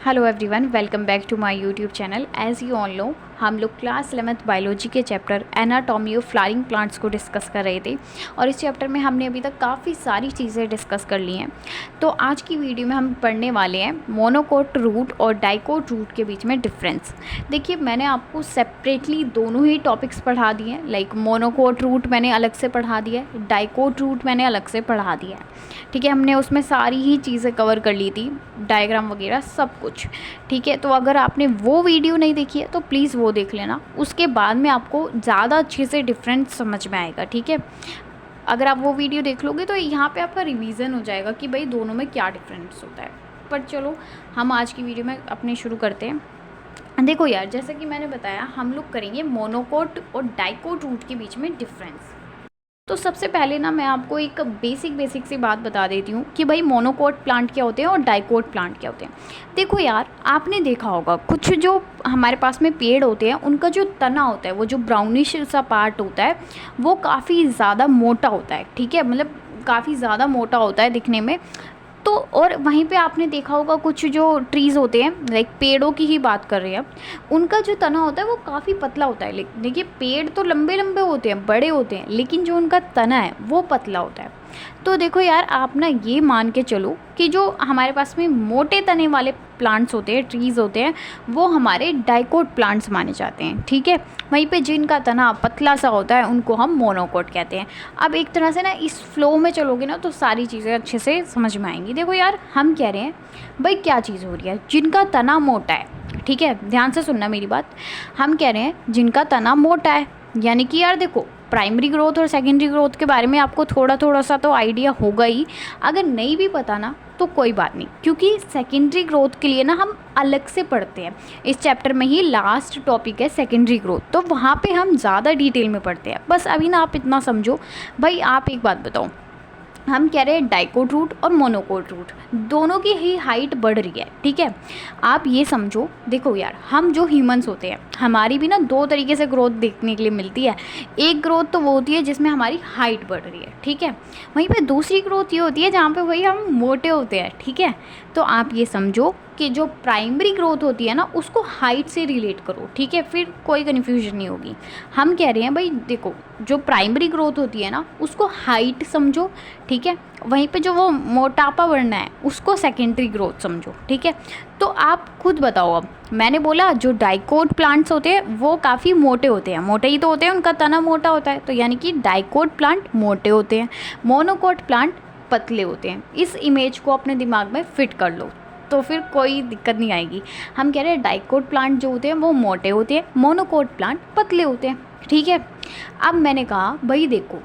Hello everyone, welcome back to my YouTube channel. As you all know, हम लोग class 11th biology के chapter anatomy of flowering plants को discuss कर रहे थे और इस चैप्टर में हमने अभी तक काफ़ी सारी चीज़ें डिस्कस कर ली हैं। तो आज की वीडियो में हम पढ़ने वाले हैं मोनोकोट रूट और डाइकोट रूट के बीच में डिफरेंस। देखिए, मैंने आपको सेपरेटली दोनों ही टॉपिक्स पढ़ा दिए हैं। लाइक मोनोकोट रूट मैंने अलग से पढ़ा दिया है, डाइकोट रूट मैंने अलग से पढ़ा दिया है। ठीक है, हमने उसमें सारी ही चीज़ें कवर कर ली थी, डायग्राम वगैरह सब कुछ। ठीक है, तो अगर आपने वो वीडियो नहीं देखी है तो प्लीज़ वो देख लेना, उसके बाद में आपको ज़्यादा अच्छे से डिफरेंस समझ में आएगा। ठीक है, अगर आप वो वीडियो देख लोगे तो यहाँ पे आपका रिवीजन हो जाएगा कि भाई दोनों में क्या डिफरेंस होता है। पर चलो, हम आज की वीडियो में अपने शुरू करते हैं। देखो यार, जैसा कि मैंने बताया, हम लोग करेंगे मोनोकोट और डाइकोट रूट के बीच में डिफरेंस। तो सबसे पहले ना मैं आपको एक बेसिक सी बात बता देती हूँ कि भाई मोनोकोट प्लांट क्या होते हैं और डाइकोट प्लांट क्या होते हैं। देखो यार, आपने देखा होगा कुछ जो हमारे पास में पेड़ होते हैं, उनका जो तना होता है, वो जो ब्राउनिश सा पार्ट होता है, वो काफ़ी ज़्यादा मोटा होता है। ठीक है, मतलब काफ़ी ज़्यादा मोटा होता है दिखने में। तो और वहीं पे आपने देखा होगा कुछ जो ट्रीज़ होते हैं, लाइक पेड़ों की ही बात कर रहे हैं, उनका जो तना होता है वो काफ़ी पतला होता है। देखिए, पेड़ तो लंबे लंबे होते हैं, बड़े होते हैं, लेकिन जो उनका तना है वो पतला होता है। तो देखो यार, आप ना ये मान के चलो कि जो हमारे पास में मोटे तने वाले प्लांट्स होते हैं, ट्रीज़ होते हैं, वो हमारे डाइकोट प्लांट्स माने जाते हैं। ठीक है, वहीं पे जिनका तना पतला सा होता है उनको हम मोनोकोट कहते हैं। अब एक तरह से ना इस फ्लो में चलोगे ना तो सारी चीज़ें अच्छे से समझ में आएंगी। देखो यार, हम कह रहे हैं भाई क्या चीज़ हो रही है, जिनका तना मोटा है। ठीक है, ध्यान से सुनना मेरी बात। हम कह रहे हैं जिनका तना मोटा है, यानी कि यार देखो, प्राइमरी ग्रोथ और सेकेंडरी ग्रोथ के बारे में आपको थोड़ा सा तो आइडिया होगा ही। अगर नहीं भी पता ना तो कोई बात नहीं, क्योंकि सेकेंडरी ग्रोथ के लिए ना हम अलग से पढ़ते हैं। इस चैप्टर में ही लास्ट टॉपिक है सेकेंडरी ग्रोथ, तो वहाँ पे हम ज़्यादा डिटेल में पढ़ते हैं। बस अभी ना आप इतना समझो। भाई आप एक बात बताओ, हम कह रहे हैं डाइकोट रूट और मोनोकोट रूट दोनों की ही हाइट बढ़ रही है। ठीक है, आप ये समझो। देखो यार, हम जो ह्यूमंस होते हैं, हमारी भी ना दो तरीके से ग्रोथ देखने के लिए मिलती है। एक ग्रोथ तो वो होती है जिसमें हमारी हाइट बढ़ रही है। ठीक है, वहीं पे दूसरी ग्रोथ ये होती है जहाँ पे भाई हम मोटे होते हैं। ठीक है, तो आप ये समझो कि जो प्राइमरी ग्रोथ होती है ना, उसको हाइट से रिलेट करो। ठीक है, फिर कोई कन्फ्यूजन नहीं होगी। हम कह रहे हैं भाई देखो, जो प्राइमरी ग्रोथ होती है ना, उसको हाइट समझो। ठीक है, वहीं पे जो वो मोटापा बढ़ना है उसको सेकेंडरी ग्रोथ समझो। ठीक है, तो आप खुद बताओ। अब मैंने बोला जो डाइकोट प्लांट्स होते हैं वो काफ़ी मोटे होते हैं, मोटे ही तो होते हैं, उनका तना मोटा होता है, तो यानी कि डाइकोट प्लांट मोटे होते हैं, मोनोकोट प्लांट पतले होते हैं। इस इमेज को अपने दिमाग में फिट कर लो तो फिर कोई दिक्कत नहीं आएगी। हम कह रहे हैं डाइकोट प्लांट जो होते हैं वो मोटे होते हैं, मोनोकोट प्लांट पतले होते हैं। ठीक है, अब मैंने कहा भाई देखो,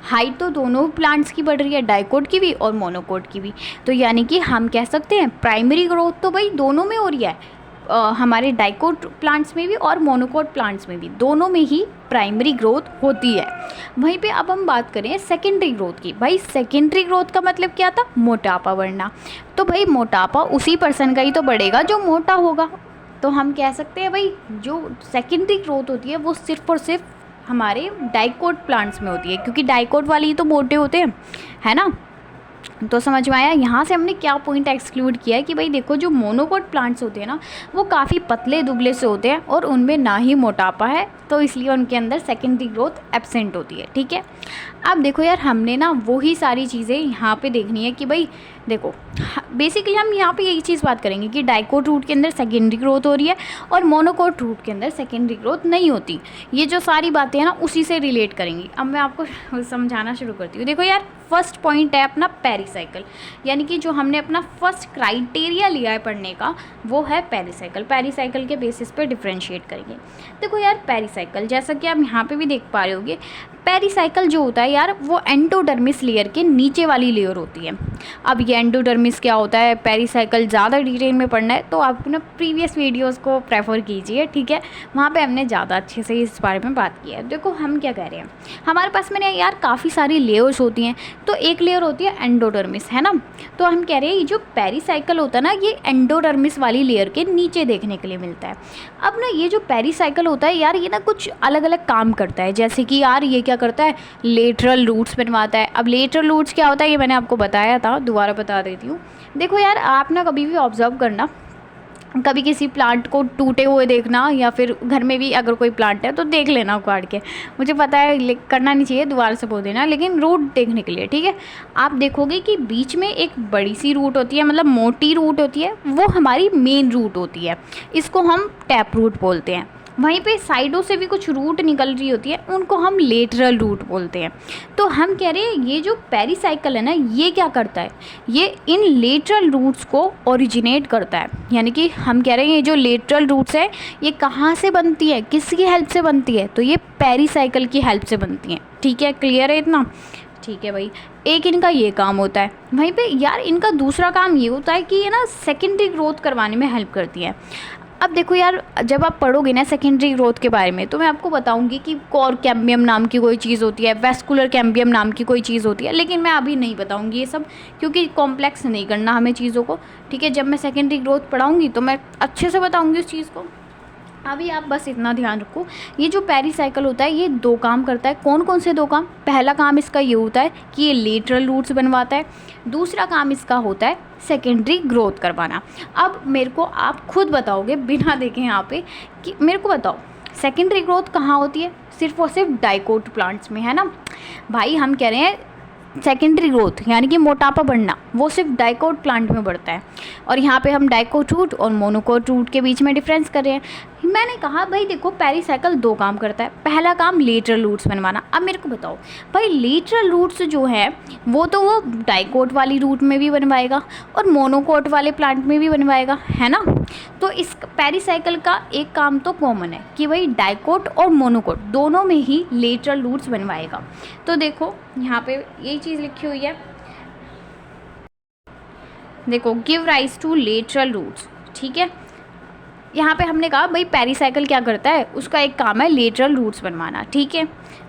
हाइट तो दोनों प्लांट्स की बढ़ रही है, डाइकोट की भी और मोनोकोट की भी, तो यानी कि हम कह सकते हैं प्राइमरी ग्रोथ तो भाई दोनों में हो रही है, हमारे डाइकोट प्लांट्स में भी और मोनोकोट प्लांट्स में भी, दोनों में ही प्राइमरी ग्रोथ होती है। वहीं पे अब हम बात करें सेकेंडरी ग्रोथ की। भाई सेकेंडरी ग्रोथ का मतलब क्या था? मोटापा बढ़ना। तो भाई मोटापा उसी पर्सन का ही तो बढ़ेगा जो मोटा होगा। तो हम कह सकते हैं भाई जो सेकेंडरी ग्रोथ होती है वो सिर्फ और सिर्फ हमारे डाइकोट प्लांट्स में होती है, क्योंकि डाइकोट वाले ही तो मोटे होते हैं, है ना। तो समझ में आया यहाँ से हमने क्या पॉइंट एक्सक्लूड किया है कि भाई देखो, जो मोनोकोट प्लांट्स होते हैं ना, वो काफ़ी पतले दुबले से होते हैं और उनमें ना ही मोटापा है, तो इसलिए उनके अंदर सेकेंडरी ग्रोथ एब्सेंट होती है। ठीक है, अब देखो यार, हमने ना वही सारी चीज़ें यहाँ पे देखनी है कि भाई देखो, बेसिकली हम यहाँ पे यही चीज़ बात करेंगे कि डाइकोट रूट के अंदर सेकेंडरी ग्रोथ हो रही है और मोनोकोट रूट के अंदर सेकेंडरी ग्रोथ नहीं होती। ये जो सारी बातें हैं ना, उसी से रिलेट करेंगी। अब मैं आपको समझाना शुरू करती हूँ। देखो यार, फर्स्ट पॉइंट है अपना पेरिसाइकिल, यानी कि जो हमने अपना फर्स्ट क्राइटेरिया लिया है पढ़ने का, वो है पेरिसाइकिल। पेरिसाइकिल के बेसिस पे डिफ्रेंशिएट करेंगे। देखो यार, पेरिसाइकिल जैसा कि आप यहाँ पे भी देख पा रहे होगे, पेरिसाइकिल जो होता है यार, वो एंडोडर्मिस लेयर के नीचे वाली लेयर होती है। अब ये एंडोडर्मिस क्या होता है, पेरिसाइकिल ज़्यादा डिटेल में पढ़ना है तो आप ना प्रीवियस वीडियोस को प्रेफर कीजिए। ठीक है, वहाँ पे हमने ज़्यादा अच्छे से इस बारे में बात की है। देखो हम क्या कह रहे हैं, हमारे पास में यार काफ़ी सारी लेयर्स होती हैं, तो एक लेयर होती है एंडोडर्मिस, है ना। तो हम कह रहे हैं ये जो पेरिसाइकिल होता है ना, ये एंडोडर्मिस वाली लेयर के नीचे देखने के लिए मिलता है। अब ना ये जो पेरिसाइकिल होता है यार, ये ना कुछ अलग अलग काम करता है। जैसे कि यार ये क्या करता है, लेटरल रूट्स बनवाता है। अब लेटरल रूट्स क्या होता है ये मैंने आपको बताया था, दोबारा बता देती हूँ। देखो यार, आप ना कभी भी ऑब्जर्व करना, कभी किसी प्लांट को टूटे हुए देखना, या फिर घर में भी अगर कोई प्लांट है तो देख लेना उखाड़ के। मुझे पता है करना नहीं चाहिए, दोबारा से बो देना, लेकिन रूट देखने के लिए, ठीक है। आप देखोगे कि बीच में एक बड़ी सी रूट होती है, मतलब मोटी रूट होती है, वो हमारी मेन रूट होती है, इसको हम टैप रूट बोलते हैं। वहीं पे साइडों से भी कुछ रूट निकल रही होती है, उनको हम लेटरल रूट बोलते हैं। तो हम कह रहे हैं ये जो पेरिसाइकिल है ना, ये क्या करता है, ये इन लेटरल रूट्स को ओरिजिनेट करता है। यानी कि हम कह रहे हैं ये जो लेटरल रूट्स है ये कहाँ से बनती है, किसकी हेल्प से बनती है, तो ये पेरिसाइकिल की हेल्प से बनती है। ठीक है, क्लियर है इतना? ठीक है भाई, एक इनका ये काम होता है। वहीं पे यार इनका दूसरा काम ये होता है कि ये ना सेकेंडरी ग्रोथ करवाने में हेल्प करती है। अब देखो यार, जब आप पढ़ोगे ना सेकेंडरी ग्रोथ के बारे में, तो मैं आपको बताऊंगी कि कोर कैम्बियम नाम की कोई चीज़ होती है, वेस्कुलर कैम्बियम नाम की कोई चीज़ होती है, लेकिन मैं अभी नहीं बताऊंगी ये सब, क्योंकि कॉम्प्लेक्स नहीं करना हमें चीज़ों को। ठीक है, जब मैं सेकेंडरी ग्रोथ पढ़ाऊंगी तो मैं अच्छे से बताऊंगी उस चीज़ को। अभी आप बस इतना ध्यान रखो, ये जो पेरिसाइकिल होता है ये दो काम करता है। कौन कौन से दो काम? पहला काम इसका ये होता है कि ये लेटरल रूट्स बनवाता है, दूसरा काम इसका होता है सेकेंडरी ग्रोथ करवाना। अब मेरे को आप खुद बताओगे बिना देखे यहाँ पे कि मेरे को बताओ सेकेंडरी ग्रोथ कहाँ होती है? सिर्फ और सिर्फ डाइकोट प्लांट्स में, है ना भाई। हम कह रहे हैं सेकेंडरी ग्रोथ यानी कि मोटापा बढ़ना वो सिर्फ डाइकोट प्लांट में बढ़ता है, और यहाँ पे हम डाइकोट रूट और मोनोकोट रूट के बीच में डिफरेंस कर रहे हैं। मैंने कहा भाई देखो पेरिसाइकिल दो काम करता है, पहला काम लेटरल रूट्स बनवाना। अब मेरे को बताओ भाई लेटरल रूट्स जो है वो तो वो डाइकोट वाली रूट में भी बनवाएगा और मोनोकोट वाले प्लांट में भी बनवाएगा, है ना। तो इस पेरिसाइकिल का एक काम तो कॉमन है कि भाई डाइकोट और मोनोकोट दोनों में ही लेटरल रूट्स बनवाएगा। तो देखो यहाँ पे यही चीज़ लिखी हुई है, देखो give rise to lateral roots. ठीक है, यहाँ पे हमने कहा भाई पेरिसाइकिल क्या करता है, उसका एक काम है लेटरल रूट्स बनवाना। ठीक है,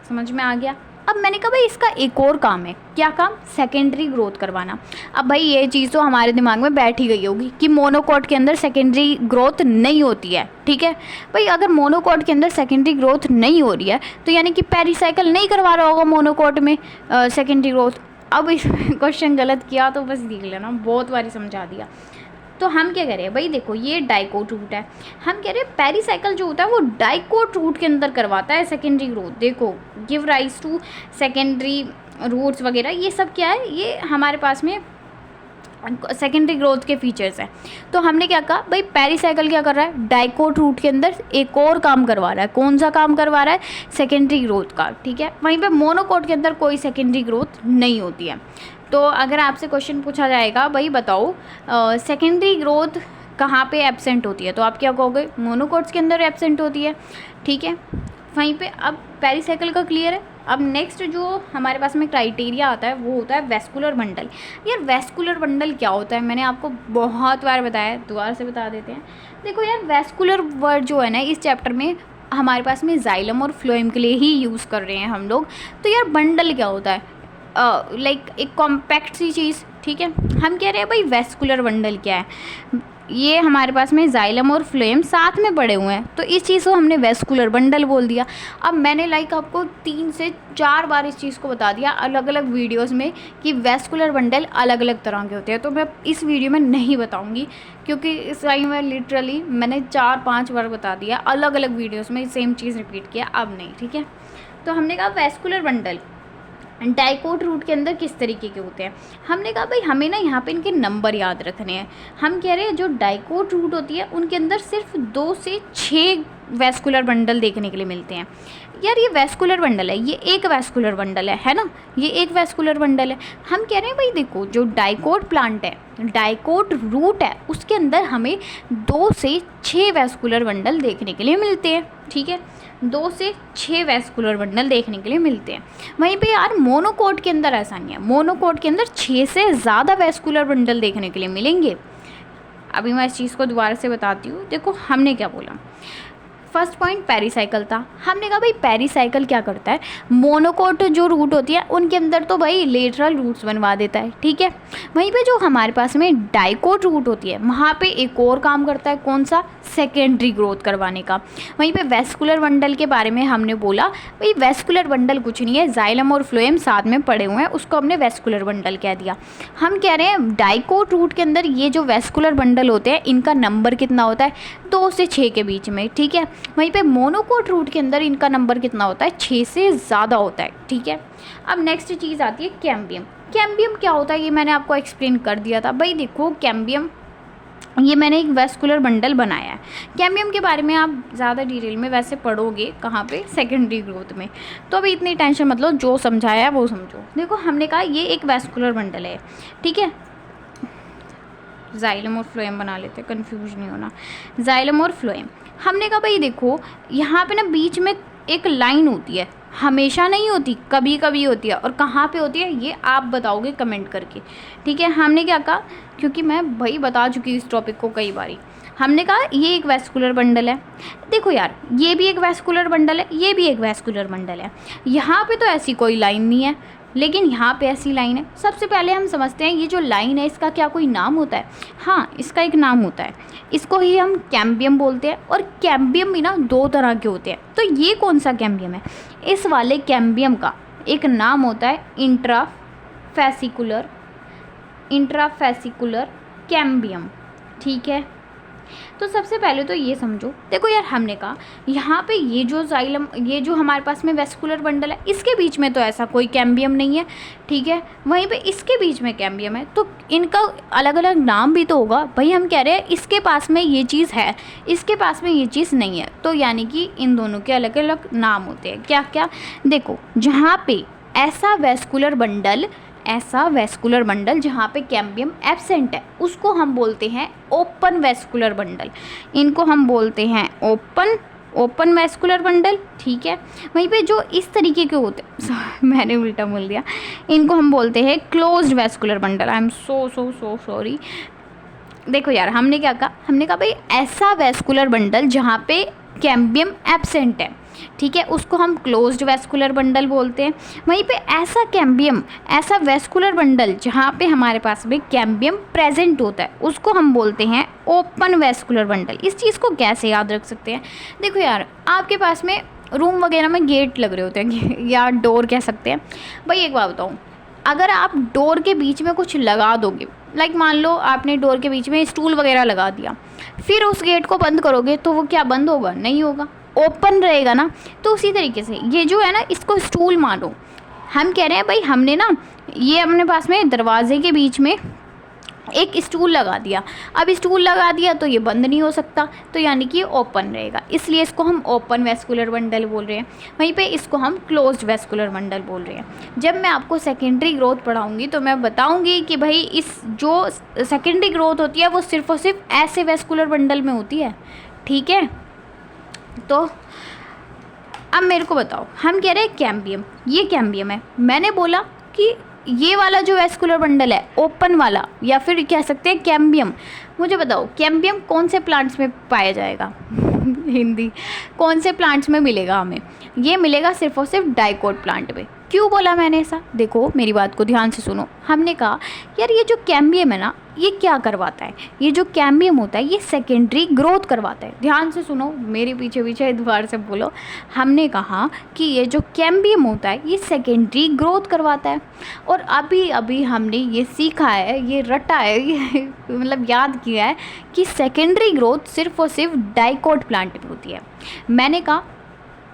समझ में आ गया। अब मैंने कहा भाई इसका एक और काम है, क्या काम? सेकेंडरी ग्रोथ करवाना। अब भाई ये चीज़ तो हमारे दिमाग में बैठ ही गई होगी कि मोनोकोट के अंदर सेकेंडरी ग्रोथ नहीं होती है। ठीक है भाई, अगर मोनोकोट के अंदर सेकेंडरी ग्रोथ नहीं हो रही है तो यानी कि पेरिसाइकिल नहीं करवा रहा होगा मोनोकोट में सेकेंडरी ग्रोथ। अब इस क्वेश्चन गलत किया तो बस देख लेना, बहुत बारी समझा दिया। तो हम क्या कह रहे हैं भाई, देखो ये डाइकोट रूट है, हम कह रहे हैं पेरिसाइकिल जो होता है वो डाइकोट रूट के अंदर करवाता है सेकेंडरी ग्रोथ। देखो give rise to secondary roots वगैरह ये सब क्या है, ये हमारे पास में सेकेंडरी ग्रोथ के फीचर्स हैं। तो हमने क्या कहा भाई पेरिसाइकिल क्या कर रहा है, डाइकोट रूट के अंदर एक और काम करवा रहा है। कौन सा काम करवा रहा है? सेकेंडरी ग्रोथ का। ठीक है, वहीं पे मोनोकोट के अंदर कोई सेकेंडरी ग्रोथ नहीं होती है। तो अगर आपसे क्वेश्चन पूछा जाएगा भाई बताओ सेकेंडरी ग्रोथ कहाँ पे एब्सेंट होती है, तो आप क्या कहोगे? मोनोकोट्स के अंदर एब्सेंट होती है। ठीक है, वहीं पे अब पेरिसाइकिल का क्लियर है। अब नेक्स्ट जो हमारे पास में क्राइटेरिया आता है वो होता है वेस्कुलर बंडल। यार वेस्कुलर बंडल क्या होता है, मैंने आपको बहुत बार बताया, दोबारा से बता देते हैं। देखो यार वेस्कुलर वर्ड जो है ना इस चैप्टर में हमारे पास में जाइलम और फ्लोएम के लिए ही यूज़ कर रहे हैं हम लोग। तो यार बंडल क्या होता है? लाइक एक कॉम्पैक्ट सी चीज़। ठीक है, हम कह रहे हैं भाई वेस्कुलर बंडल क्या है, ये हमारे पास में जाइलम और फ्लोएम साथ में पड़े हुए हैं, तो इस चीज़ को हमने वेस्कुलर बंडल बोल दिया। अब मैंने लाइक आपको 3 से 4 बार इस चीज़ को बता दिया अलग अलग वीडियोस में कि वेस्कुलर बंडल अलग अलग तरह के होते हैं, तो मैं इस वीडियो में नहीं बताऊंगी क्योंकि इस टाइम में लिटरली मैंने 4-5 बार बता दिया अलग अलग वीडियोज़ में, सेम चीज़ रिपीट किया, अब नहीं। ठीक है, तो हमने कहा वेस्कुलर बंडल डाइकोट रूट के अंदर किस तरीके के होते हैं। हमने कहा भाई हमें ना यहाँ पे इनके नंबर याद रखने हैं। हम कह रहे हैं जो डाइकोट रूट होती है उनके अंदर सिर्फ 2 से 6 वेस्कुलर बंडल देखने के लिए मिलते हैं। यार ये वेस्कुलर बंडल है, ये एक वेस्कुलर बंडल है ना, ये एक वेस्कुलर बंडल है। हम कह रहे हैं भाई देखो जो डाइकोट प्लांट है, डाइकोट रूट है, उसके अंदर हमें 2 से 6 वेस्कुलर बंडल देखने के लिए मिलते हैं। ठीक है, 2 से 6 वेस्कुलर बंडल देखने के लिए मिलते हैं। वहीं पे यार मोनोकोट के अंदर ऐसा नहीं है, मोनोकोट के अंदर 6 से ज़्यादा वेस्कुलर बंडल देखने के लिए मिलेंगे। अभी मैं इस चीज़ को दोबारा से बताती हूँ। देखो हमने क्या बोला, फर्स्ट पॉइंट पेरिसाइकिल था। हमने कहा भाई पेरिसाइकिल क्या करता है, मोनोकोट जो रूट होती है उनके अंदर तो भाई लेटरल रूट्स बनवा देता है, ठीक है। वहीं पे जो हमारे पास में डाइकोट रूट होती है वहाँ पे एक और काम करता है, कौन सा, सेकेंडरी ग्रोथ करवाने का। वहीं पे वेस्कुलर बंडल के बारे में हमने बोला भाई वेस्कुलर बंडल कुछ नहीं है, जाइलम और फ्लोएम साथ में पड़े हुए हैं, उसको हमने वेस्कुलर बंडल कह दिया। हम कह रहे हैं डाइकोट रूट के अंदर ये जो वेस्कुलर बंडल होते हैं इनका नंबर कितना होता है, 2 से 6 के बीच में, ठीक है। वहीं पे मोनोकोट रूट के अंदर इनका नंबर कितना होता है, 6 से ज़्यादा होता है, ठीक है। अब नेक्स्ट चीज़ आती है कैम्बियम। कैम्बियम क्या होता है ये मैंने आपको एक्सप्लेन कर दिया था। भाई देखो कैम्बियम, ये मैंने एक वेस्कुलर बंडल बनाया है। कैम्बियम के बारे में आप ज़्यादा डिटेल में वैसे पढ़ोगे कहाँ पे, सेकेंडरी ग्रोथ में, तो अभी इतनी टेंशन मत लो, जो समझाया है वो समझो। देखो हमने कहा ये एक वेस्कुलर बंडल है, ठीक है। जाइलम और फ्लोएम बना लेते, कंफ्यूज नहीं होना, जाइलम और फ्लोएम। हमने कहा भाई देखो यहाँ पे ना बीच में एक लाइन होती है, हमेशा नहीं होती, कभी कभी होती है, और कहाँ पे होती है ये आप बताओगे कमेंट करके, ठीक है। हमने क्या कहा, क्योंकि मैं भाई बता चुकी इस टॉपिक को कई बारी, हमने कहा ये एक वेस्कुलर बंडल है। देखो यार ये भी एक वेस्कुलर बंडल है, ये भी एक वेस्कुलर बंडल है। यहाँ पे तो ऐसी कोई लाइन नहीं है, लेकिन यहाँ पे ऐसी लाइन है। सबसे पहले हम समझते हैं ये जो लाइन है इसका क्या कोई नाम होता है, हाँ इसका एक नाम होता है, इसको ही हम कैम्बियम बोलते हैं। और कैम्बियम भी ना 2 तरह के होते हैं। तो ये कौन सा कैम्बियम है, इस वाले कैम्बियम का एक नाम होता है इंट्राफेसिकुलर कैम्बियम, ठीक है। तो सबसे पहले तो ये समझो, देखो यार हमने कहा यहाँ पे ये जो जाइलम, ये जो हमारे पास में वेस्कुलर बंडल है इसके बीच में तो ऐसा कोई कैम्बियम नहीं है, ठीक है। वहीं पे इसके बीच में कैम्बियम है, तो इनका अलग अलग नाम भी तो होगा। भाई हम कह रहे हैं इसके पास में ये चीज़ है, इसके पास में ये चीज़ नहीं है, तो यानी कि इन दोनों के अलग अलग नाम होते हैं। क्या क्या, देखो जहाँ पे ऐसा वेस्कुलर बंडल जहाँ पे कैम्बियम एब्सेंट है उसको हम बोलते हैं ओपन वेस्कुलर बंडल, इनको हम बोलते हैं ओपन वेस्कुलर बंडल, ठीक है। वहीं पे जो इस तरीके के होते मैंने उल्टा बोल दिया, इनको हम बोलते हैं closed vascular bundle. I am so sorry. देखो यार हमने क्या कहा, हमने कहा भाई ऐसा वेस्कुलर बंडल जहाँ पे कैम्बियम एब्सेंट है, ठीक है, उसको हम क्लोज्ड वेस्कुलर बंडल बोलते हैं। वहीं पे ऐसा वेस्कुलर बंडल जहाँ पे हमारे पास में कैम्बियम प्रेजेंट होता है उसको हम बोलते हैं ओपन वेस्कुलर बंडल। इस चीज़ को कैसे याद रख सकते हैं, देखो यार आपके पास में रूम वगैरह में गेट लग रहे होते हैं या डोर कह सकते हैं। भाई एक बात बताऊँ, अगर आप डोर के बीच में कुछ लगा दोगे, लाइक मान लो आपने डोर के बीच में स्टूल वगैरह लगा दिया, फिर उस गेट को बंद करोगे तो वो क्या बंद होगा, नहीं होगा, ओपन रहेगा ना। तो उसी तरीके से ये जो है ना इसको स्टूल मानो। हम कह रहे हैं भाई हमने ना ये अपने पास में दरवाजे के बीच में एक स्टूल लगा दिया, अब स्टूल लगा दिया तो ये बंद नहीं हो सकता, तो यानी कि ये ओपन रहेगा, इसलिए इसको हम ओपन वेस्कुलर बंडल बोल रहे हैं। वहीं पे इसको हम क्लोज्ड वेस्कुलर बंडल बोल रहे हैं। जब मैं आपको सेकेंडरी ग्रोथ पढ़ाऊंगी तो मैं बताऊंगी कि भाई इस जो सेकेंडरी ग्रोथ होती है वो सिर्फ और सिर्फ ऐसे वेस्कुलर बंडल में होती है, ठीक है। तो अब मेरे को बताओ, हम कह रहे हैं कैम्बियम, ये कैम्बियम है, मैंने बोला कि ये वाला जो वेस्कुलर बंडल है ओपन वाला, या फिर कह सकते हैं कैम्बियम। मुझे बताओ कैम्बियम कौन से प्लांट्स में पाया जाएगा हिंदी कौन से प्लांट्स में मिलेगा हमें, ये मिलेगा सिर्फ और सिर्फ डाइकोट प्लांट में। क्यों बोला मैंने ऐसा, देखो मेरी बात को ध्यान से सुनो। हमने कहा यार ये जो कैम्बियम है ना ये क्या करवाता है, ये जो कैम्बियम होता है ये सेकेंडरी ग्रोथ करवाता है। ध्यान से सुनो, मेरे पीछे पीछे दोबारा से बोलो। हमने कहा कि ये जो कैम्बियम होता है ये सेकेंडरी ग्रोथ करवाता है, और अभी अभी हमने ये सीखा है, ये रटा है, ये मतलब याद किया है कि सेकेंडरी ग्रोथ सिर्फ और सिर्फ डाइकोट प्लांट में होती है। मैंने कहा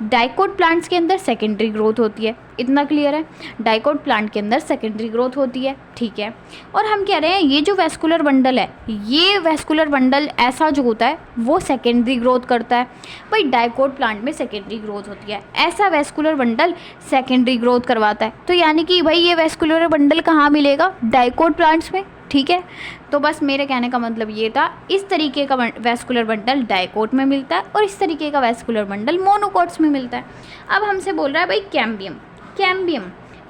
डाइकोट प्लांट्स के अंदर सेकेंडरी ग्रोथ होती है, इतना क्लियर है, डाइकोट प्लांट के अंदर सेकेंडरी ग्रोथ होती है, ठीक है। और हम कह रहे हैं ये जो वेस्कुलर बंडल है, ये वेस्कुलर बंडल ऐसा जो होता है वो सेकेंडरी ग्रोथ करता है। भाई डाइकोट प्लांट में सेकेंडरी ग्रोथ होती है, ऐसा वेस्कुलर बंडल सेकेंडरी ग्रोथ करवाता है, तो यानी कि भाई ये वेस्कुलर बंडल कहाँ मिलेगा, डाइकोट प्लांट्स में, ठीक है। तो बस मेरे कहने का मतलब ये था, इस तरीके का वेस्कुलर बंडल डाइकोट में मिलता है और इस तरीके का वेस्कुलर बंडल मोनोकोट्स में मिलता है। अब हमसे बोल रहा है भाई कैम्बियम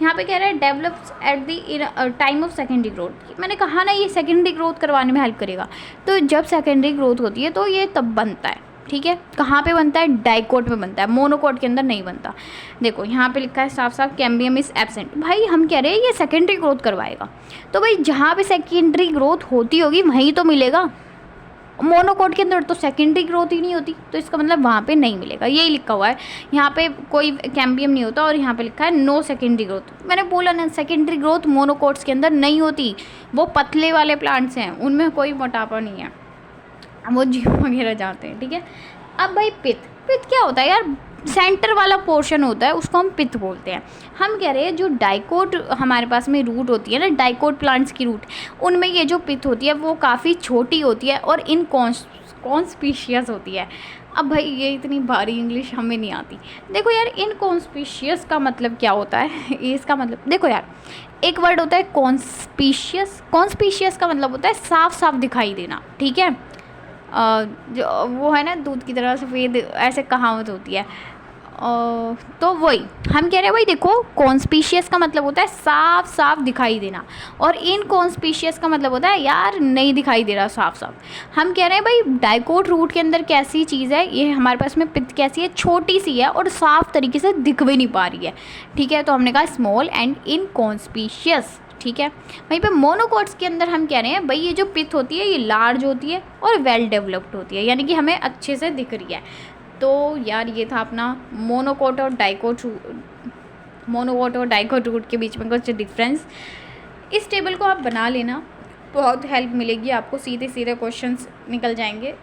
यहाँ पे कह रहा है develops at the time of secondary growth. मैंने कहा ना ये सेकेंडरी ग्रोथ करवाने में हेल्प करेगा, तो जब सेकेंडरी ग्रोथ होती है तो ये तब बनता है, ठीक है। कहाँ पे बनता है? डाइकोट में बनता है, मोनोकोट के अंदर नहीं बनता। देखो यहाँ पे लिखा है साफ साफ कैम्बियम इज एब्सेंट। भाई हम कह रहे हैं ये सेकेंडरी ग्रोथ करवाएगा, तो भाई जहाँ पे सेकेंडरी ग्रोथ होती होगी वहीं तो मिलेगा। मोनोकोट के अंदर तो सेकेंडरी ग्रोथ ही नहीं होती, तो इसका मतलब वहाँ पे नहीं मिलेगा। यही लिखा हुआ है, यहाँ पे कोई कैम्बियम नहीं होता और यहाँ पे लिखा है नो सेकेंडरी ग्रोथ। मैंने बोला ना, सेकेंडरी ग्रोथ मोनोकोट्स के अंदर नहीं होती। वो पतले वाले प्लांट्स हैं, उनमें कोई मोटापा नहीं है, वो जिम वगैरह जाते हैं, ठीक है। अब भाई पित्त, पित्त क्या होता है यार? सेंटर वाला पोर्शन होता है, उसको हम पित्त बोलते हैं। हम कह रहे हैं जो डाइकोट हमारे पास में रूट होती है ना, डाइकोट प्लांट्स की रूट, उनमें ये जो पित्त होती है वो काफ़ी छोटी होती है और इनकॉन्स्पीशियस होती है। अब भाई ये इतनी भारी इंग्लिश हमें नहीं आती। देखो यार, इनकॉन्स्पीशियस का मतलब क्या होता है? इसका मतलब देखो यार, एक वर्ड होता है कॉन्स्पीशियस। कॉन्स्पीशियस का मतलब होता है साफ साफ दिखाई देना, ठीक है। जो वो है ना, दूध की तरह सफ़ेद, ऐसे कहावत होती है। तो वही हम कह रहे हैं भाई, देखो कॉन्स्पीशियस का मतलब होता है साफ साफ दिखाई देना, और इनकॉन्स्पीशियस का मतलब होता है यार नहीं दिखाई दे रहा साफ साफ। हम कह रहे हैं भाई डाइकोट रूट के अंदर कैसी चीज़ है, ये हमारे पास में पित्त कैसी है? छोटी सी है और साफ तरीके से दिख भी नहीं पा रही है, ठीक है। तो हमने कहा स्मॉल एंड इनकॉन्स्पीशियस, ठीक है। वहीं पे मोनोकोट्स के अंदर हम कह रहे हैं भाई ये जो पित्त होती है ये लार्ज होती है और वेल डेवलप्ड होती है, यानी कि हमें अच्छे से दिख रही है। तो यार ये था अपना मोनोकोट और डाइकोट रूट के बीच में कुछ डिफरेंस। इस टेबल को आप बना लेना, बहुत हेल्प मिलेगी आपको, सीधे सीधे क्वेश्चंस निकल जाएंगे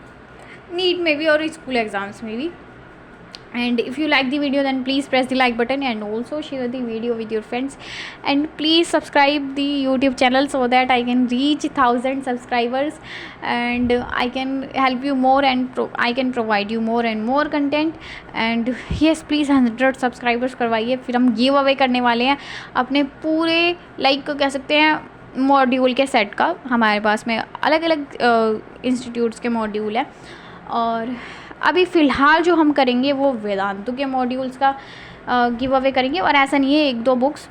नीट में भी और स्कूल एग्ज़ाम्स में भी। And if you like the video, then please press the like button and also share the video with your friends, and please subscribe the YouTube channel so that I can reach 1000 subscribers and I can help you more and I can provide you more and more content. And yes, please 100 subscribers करवाइए, फिर हम give away करने वाले हैं अपने पूरे like कह सकते हैं मॉड्यूल के सेट का। हमारे पास में अलग अलग इंस्टीट्यूट्स के मॉड्यूल है, और अभी फ़िलहाल जो हम करेंगे वो वेदांतु के मॉड्यूल्स का गिव अवे करेंगे। और ऐसा नहीं है 1-2 बुक्स,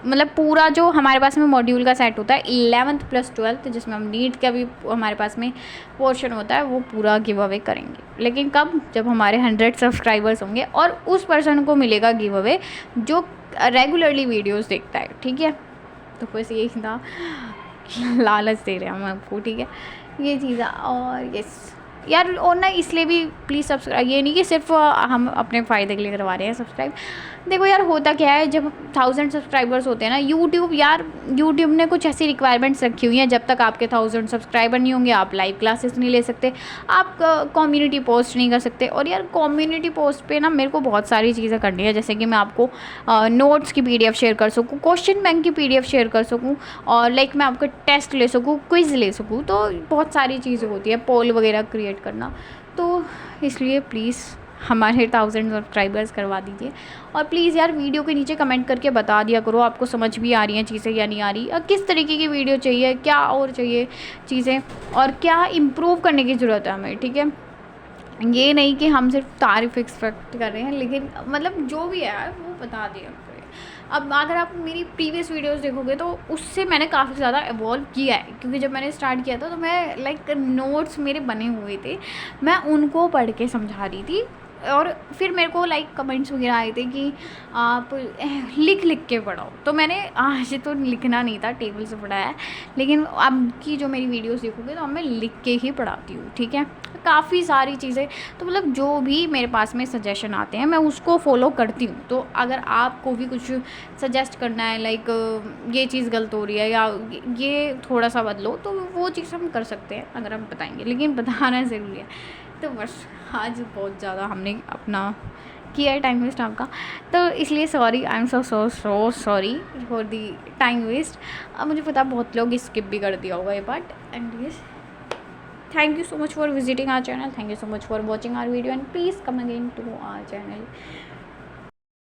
मतलब पूरा जो हमारे पास में मॉड्यूल का सेट होता है 11th + 12th, जिसमें हम नीट का भी हमारे पास में पोर्शन होता है, वो पूरा गिव अवे करेंगे। लेकिन कब? जब हमारे 100 सब्सक्राइबर्स होंगे और उस पर्सन को मिलेगा गिव अवे जो रेगुलरली वीडियोज़ देखता है, ठीक है। तो बस यही था, लालच दे रहे हैं हम आपको, ठीक है, ये चीज़। और यस यार, और ना इसलिए भी प्लीज़ सब्सक्राइब, ये नहीं कि सिर्फ हम अपने फ़ायदे के लिए करवा रहे हैं सब्सक्राइब। देखो यार, होता क्या है, जब 1000 सब्सक्राइबर्स होते हैं ना, यूट्यूब ने कुछ ऐसी रिक्वायरमेंट्स रखी हुई हैं, जब तक आपके 1000 सब्सक्राइबर नहीं होंगे आप लाइव क्लासेस नहीं ले सकते, आप कम्युनिटी पोस्ट नहीं कर सकते। और यार कम्युनिटी पोस्ट पे ना मेरे को बहुत सारी चीज़ें करनी है, जैसे कि मैं आपको नोट्स की PDF शेयर कर सकूँ, क्वेश्चन बैंक की PDF शेयर कर सकूँ, और लाइक मैं आपका टेस्ट ले सकूँ, क्विज़ ले सकूँ, तो बहुत सारी चीज़ें होती है, पोल वगैरह क्रिएट करना। तो इसलिए प्लीज़ हमारे 1000 सब्सक्राइबर्स करवा दीजिए। और प्लीज़ यार वीडियो के नीचे कमेंट करके बता दिया करो आपको समझ भी आ रही हैं चीज़ें या नहीं आ रही, किस तरीके की वीडियो चाहिए, क्या और चाहिए चीज़ें, और क्या इम्प्रूव करने की ज़रूरत है हमें, ठीक है। ये नहीं कि हम सिर्फ तारीफ एक्सपेक्ट कर रहे हैं, लेकिन मतलब जो भी है वो बता दिया करें। अब अगर आप मेरी प्रीवियस वीडियोस देखोगे तो उससे मैंने काफ़ी ज़्यादा इवॉल्व किया है, क्योंकि जब मैंने स्टार्ट किया था तो मैं लाइक नोट्स मेरे बने हुए थे, मैं उनको पढ़ के समझा रही थी, और फिर मेरे को लाइक कमेंट्स वगैरह आए थे कि आप लिख के पढ़ाओ। तो मैंने आज तो लिखना नहीं था, टेबल से पढ़ाया है, लेकिन अब की जो मेरी वीडियोस देखोगे तो मैं लिख के ही पढ़ाती हूँ, ठीक है। काफ़ी सारी चीज़ें, तो मतलब जो भी मेरे पास में सजेशन आते हैं मैं उसको फॉलो करती हूँ। तो अगर आपको भी कुछ सजेस्ट करना है, लाइक ये चीज़ गलत हो रही है या ये थोड़ा सा बदलो, तो वो चीज़ हम कर सकते हैं अगर हम बताएंगे, लेकिन बताना ज़रूरी है। तो बस आज बहुत ज़्यादा हमने अपना किया है टाइम वेस्ट आपका, तो इसलिए sorry, I am so sorry for the time waste. अब मुझे पता बहुत लोग स्किप भी कर दिया होगा ये part, and yes, thank you so much for visiting our channel, thank you so much for watching our video, and please come again to our channel.